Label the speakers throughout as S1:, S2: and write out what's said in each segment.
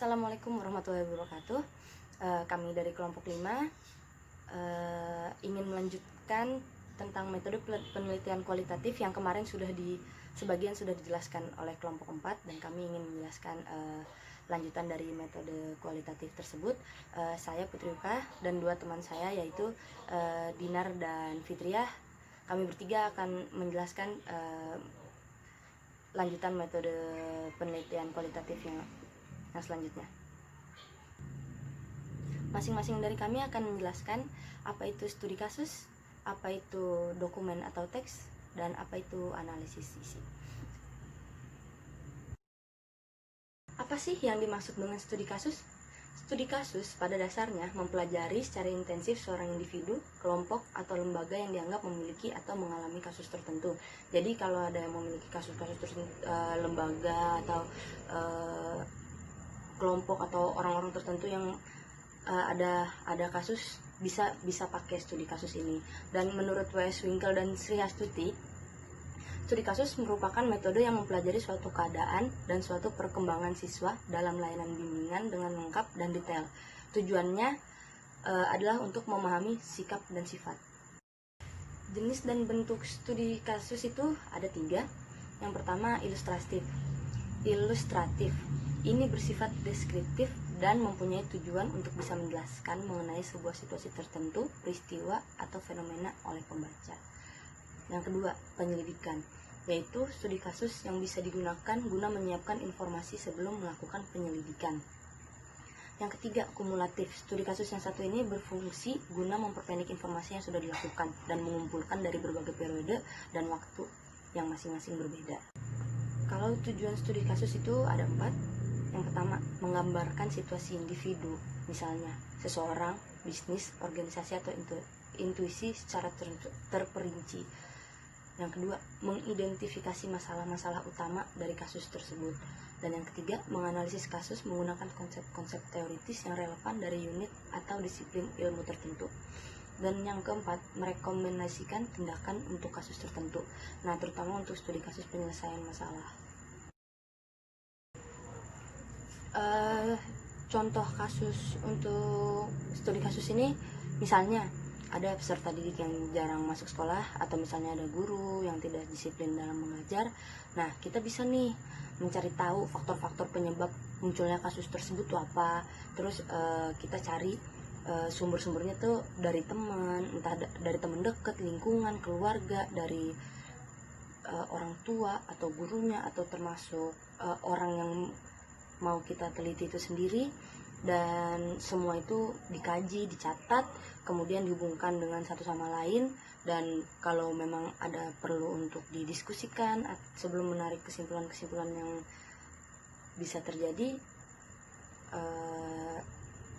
S1: Assalamualaikum warahmatullahi wabarakatuh. Kami dari kelompok 5 ingin melanjutkan tentang metode penelitian kualitatif yang kemarin sebagian sudah dijelaskan oleh kelompok 4, dan kami ingin menjelaskan lanjutan dari metode kualitatif tersebut. Saya Putri Uka dan dua teman saya yaitu Dinar dan Fitriah. Kami bertiga akan menjelaskan lanjutan metode penelitian kualitatif yang selanjutnya. Masing-masing dari kami akan menjelaskan apa itu studi kasus, apa itu dokumen atau teks, dan apa itu analisis isi. Apa sih yang dimaksud dengan studi kasus? Studi kasus pada dasarnya mempelajari secara intensif seorang individu, kelompok, atau lembaga yang dianggap memiliki atau mengalami kasus tertentu. Jadi kalau ada yang memiliki kasus-kasus tertentu, lembaga atau kelompok atau orang-orang tertentu yang ada kasus, bisa pakai studi kasus ini. Dan menurut W.S. Winkel dan Sri Astuti, studi kasus merupakan metode yang mempelajari suatu keadaan dan suatu perkembangan siswa dalam layanan bimbingan dengan lengkap dan detail. Tujuannya adalah untuk memahami sikap dan sifat. Jenis dan bentuk studi kasus itu ada 3. Yang pertama ilustratif. Ini bersifat deskriptif dan mempunyai tujuan untuk bisa menjelaskan mengenai sebuah situasi tertentu, peristiwa, atau fenomena oleh pembaca. Yang kedua, penyelidikan, yaitu studi kasus yang bisa digunakan guna menyiapkan informasi sebelum melakukan penyelidikan. Yang ketiga, kumulatif. Studi kasus yang satu ini berfungsi guna memperpendek informasi yang sudah dilakukan dan mengumpulkan dari berbagai periode dan waktu yang masing-masing berbeda. Kalau tujuan studi kasus itu ada 4. Yang pertama, menggambarkan situasi individu, misalnya seseorang, bisnis, organisasi, atau intuisi secara terperinci. Yang kedua, mengidentifikasi masalah-masalah utama dari kasus tersebut. Dan yang ketiga, menganalisis kasus menggunakan konsep-konsep teoritis yang relevan dari unit atau disiplin ilmu tertentu. Dan yang keempat, merekomendasikan tindakan untuk kasus tertentu. Nah, terutama untuk studi kasus penyelesaian masalah. Contoh kasus untuk studi kasus ini, misalnya ada peserta didik yang jarang masuk sekolah, atau misalnya ada guru yang tidak disiplin dalam mengajar. Nah, kita bisa nih mencari tahu faktor-faktor penyebab munculnya kasus tersebut itu apa. Terus kita cari sumber-sumbernya tuh dari teman, entah dari teman dekat, lingkungan, keluarga, dari orang tua atau gurunya, atau termasuk orang yang mau kita teliti itu sendiri. Dan semua itu dikaji, dicatat, kemudian dihubungkan dengan satu sama lain. Dan kalau memang ada perlu untuk didiskusikan sebelum menarik kesimpulan-kesimpulan yang bisa terjadi,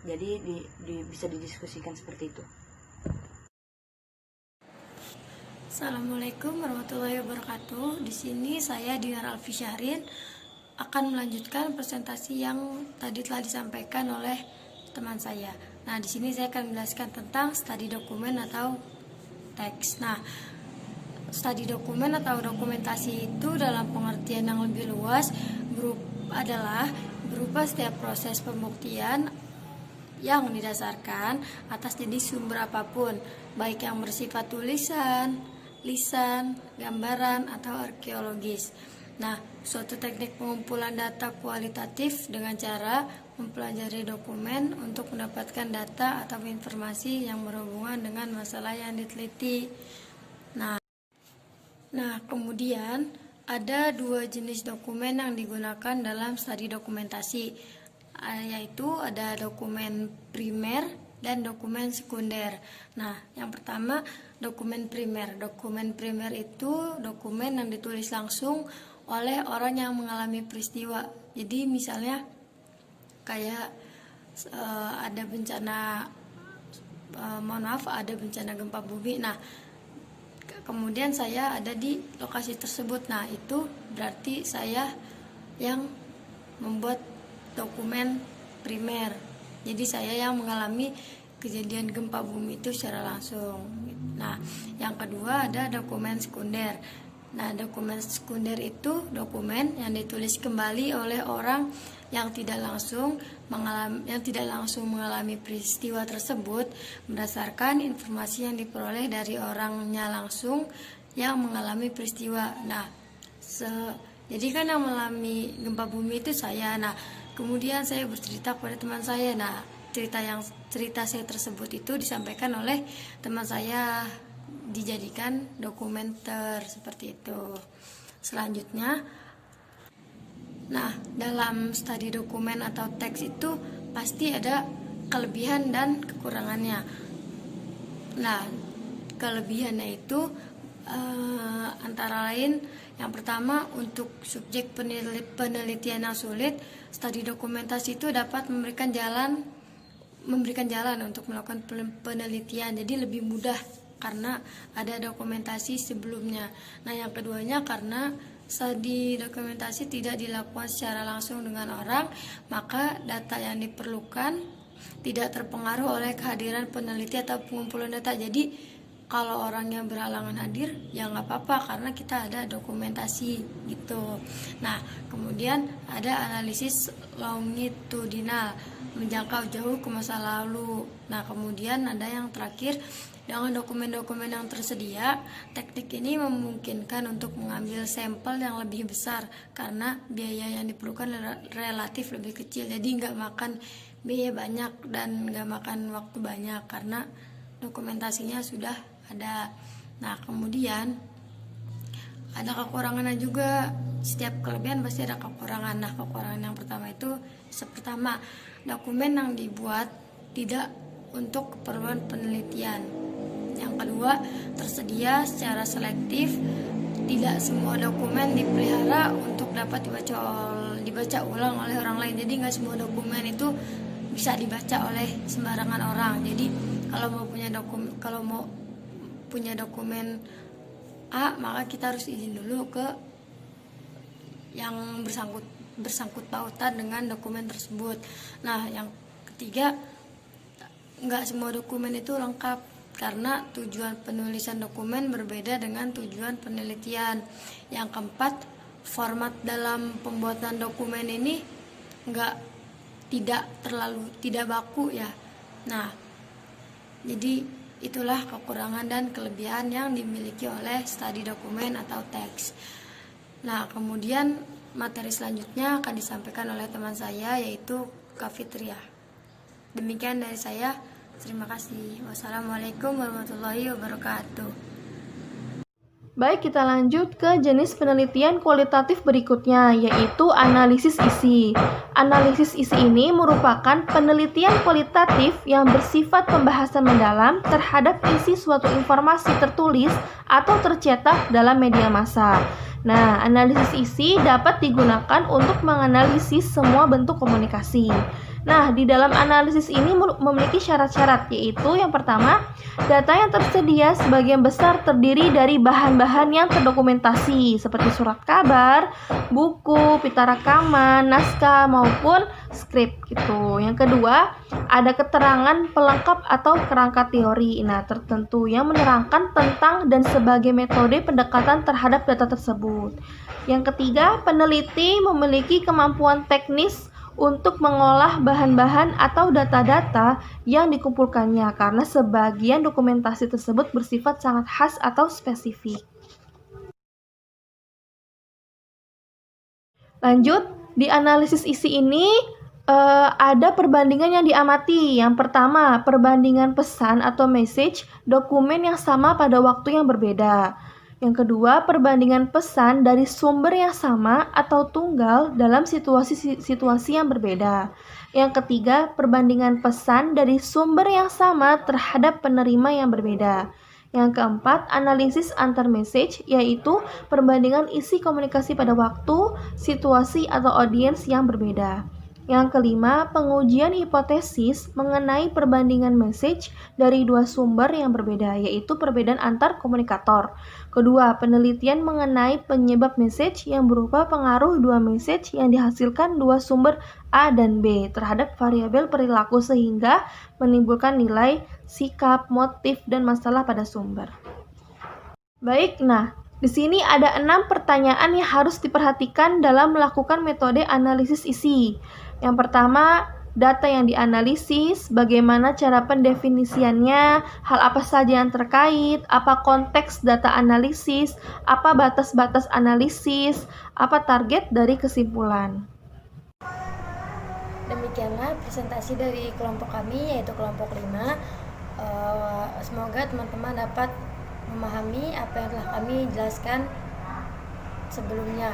S1: jadi bisa didiskusikan seperti itu.
S2: Assalamualaikum warahmatullahi wabarakatuh. Di sini saya Dinar Alfi Syahrin akan melanjutkan presentasi yang tadi telah disampaikan oleh teman saya. Nah, di sini saya akan menjelaskan tentang studi dokumen atau teks. Nah, studi dokumen atau dokumentasi itu dalam pengertian yang lebih luas adalah berupa setiap proses pembuktian yang didasarkan atas jenis sumber apapun, baik yang bersifat tulisan, lisan, gambaran, atau arkeologis. Nah, suatu teknik pengumpulan data kualitatif dengan cara mempelajari dokumen untuk mendapatkan data atau informasi yang berhubungan dengan masalah yang diteliti. Nah, kemudian ada 2 jenis dokumen yang digunakan dalam studi dokumentasi, yaitu ada dokumen primer dan dokumen sekunder. Nah, yang pertama dokumen primer. Dokumen primer itu dokumen yang ditulis langsung oleh orang yang mengalami peristiwa. Jadi misalnya kayak ada bencana, ada bencana gempa bumi. Nah, kemudian saya ada di lokasi tersebut. Nah, itu berarti saya yang membuat dokumen primer. Jadi saya yang mengalami kejadian gempa bumi itu secara langsung. Nah, yang kedua ada dokumen sekunder. Nah, dokumen sekunder itu dokumen yang ditulis kembali oleh orang yang tidak langsung mengalami peristiwa tersebut berdasarkan informasi yang diperoleh dari orangnya langsung yang mengalami peristiwa. Nah, jadi kan yang mengalami gempa bumi itu saya. Nah, kemudian saya bercerita kepada teman saya. Nah, cerita saya tersebut itu disampaikan oleh teman saya, dijadikan dokumenter seperti itu. Selanjutnya, nah, dalam studi dokumen atau teks itu pasti ada kelebihan dan kekurangannya. Nah, kelebihannya itu antara lain, yang pertama, untuk subjek penelitian yang sulit, studi dokumentasi itu dapat memberikan jalan untuk melakukan penelitian, jadi lebih mudah karena ada dokumentasi sebelumnya. Nah, yang keduanya, karena studi dokumentasi tidak dilakukan secara langsung dengan orang, maka data yang diperlukan tidak terpengaruh oleh kehadiran peneliti atau pengumpulan data. Jadi kalau orangnya berhalangan hadir, ya nggak apa-apa karena kita ada dokumentasi gitu. Nah, kemudian ada analisis longitudinal, menjangkau jauh ke masa lalu. Nah, kemudian ada yang terakhir, dengan dokumen-dokumen yang tersedia, teknik ini memungkinkan untuk mengambil sampel yang lebih besar karena biaya yang diperlukan relatif lebih kecil. Jadi nggak makan biaya banyak dan nggak makan waktu banyak karena dokumentasinya sudah ada. Nah, kemudian ada kekurangannya juga. Setiap kelebihan pasti ada kekurangan. Nah, kekurangan yang pertama itu, dokumen yang dibuat tidak untuk keperluan penelitian. Yang kedua, tersedia secara selektif. Tidak semua dokumen dipelihara untuk dapat dibaca ulang oleh orang lain. Jadi nggak semua dokumen itu bisa dibaca oleh sembarangan orang. Jadi kalau mau punya dokumen A, maka kita harus izin dulu ke yang bersangkut pautan dengan dokumen tersebut. Nah, yang ketiga, nggak semua dokumen itu lengkap karena tujuan penulisan dokumen berbeda dengan tujuan penelitian. Yang keempat, format dalam pembuatan dokumen ini tidak baku ya. Nah, jadi itulah kekurangan dan kelebihan yang dimiliki oleh studi dokumen atau teks. Nah, kemudian materi selanjutnya akan disampaikan oleh teman saya, yaitu Kak Fitria. Demikian dari saya. Terima kasih. Wassalamualaikum warahmatullahi wabarakatuh.
S3: Baik, kita lanjut ke jenis penelitian kualitatif berikutnya, yaitu analisis isi. Analisis isi ini merupakan penelitian kualitatif yang bersifat pembahasan mendalam terhadap isi suatu informasi tertulis atau tercetak dalam media massa. Nah, analisis isi dapat digunakan untuk menganalisis semua bentuk komunikasi. Nah, di dalam analisis ini memiliki syarat-syarat, yaitu yang pertama, data yang tersedia sebagian besar terdiri dari bahan-bahan yang terdokumentasi seperti surat kabar, buku, pita rekaman, naskah maupun skrip gitu. Yang kedua, ada keterangan pelengkap atau kerangka teori tertentu yang menerangkan tentang dan sebagai metode pendekatan terhadap data tersebut. Yang ketiga, peneliti memiliki kemampuan teknis untuk mengolah bahan-bahan atau data-data yang dikumpulkannya karena sebagian dokumentasi tersebut bersifat sangat khas atau spesifik. Lanjut, di analisis isi ini ada perbandingan yang diamati. Yang pertama, perbandingan pesan atau message dokumen yang sama pada waktu yang berbeda. Yang kedua, perbandingan pesan dari sumber yang sama atau tunggal dalam situasi yang berbeda. Yang ketiga, perbandingan pesan dari sumber yang sama terhadap penerima yang berbeda. Yang keempat, analisis antar message, yaitu perbandingan isi komunikasi pada waktu, situasi, atau audiens yang berbeda. Yang kelima, pengujian hipotesis mengenai perbandingan message dari dua sumber yang berbeda, yaitu perbedaan antar komunikator. Kedua, penelitian mengenai penyebab message yang berupa pengaruh dua message yang dihasilkan dua sumber A dan B terhadap variabel perilaku sehingga menimbulkan nilai, sikap, motif, dan masalah pada sumber. Baik, Di sini ada 6 pertanyaan yang harus diperhatikan dalam melakukan metode analisis isi. Yang pertama, data yang dianalisis, bagaimana cara pendefinisiannya, hal apa saja yang terkait, apa konteks data analisis, apa batas-batas analisis, apa target dari kesimpulan.
S2: Demikianlah presentasi dari kelompok kami, yaitu kelompok 5. Semoga teman-teman dapat memahami apa yang telah kami jelaskan sebelumnya.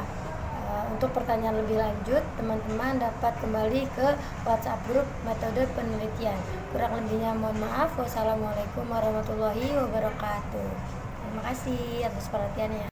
S2: Untuk pertanyaan lebih lanjut, teman-teman dapat kembali ke WhatsApp grup metode penelitian. Kurang lebihnya mohon maaf. Wassalamualaikum warahmatullahi wabarakatuh. Terima kasih atas perhatiannya.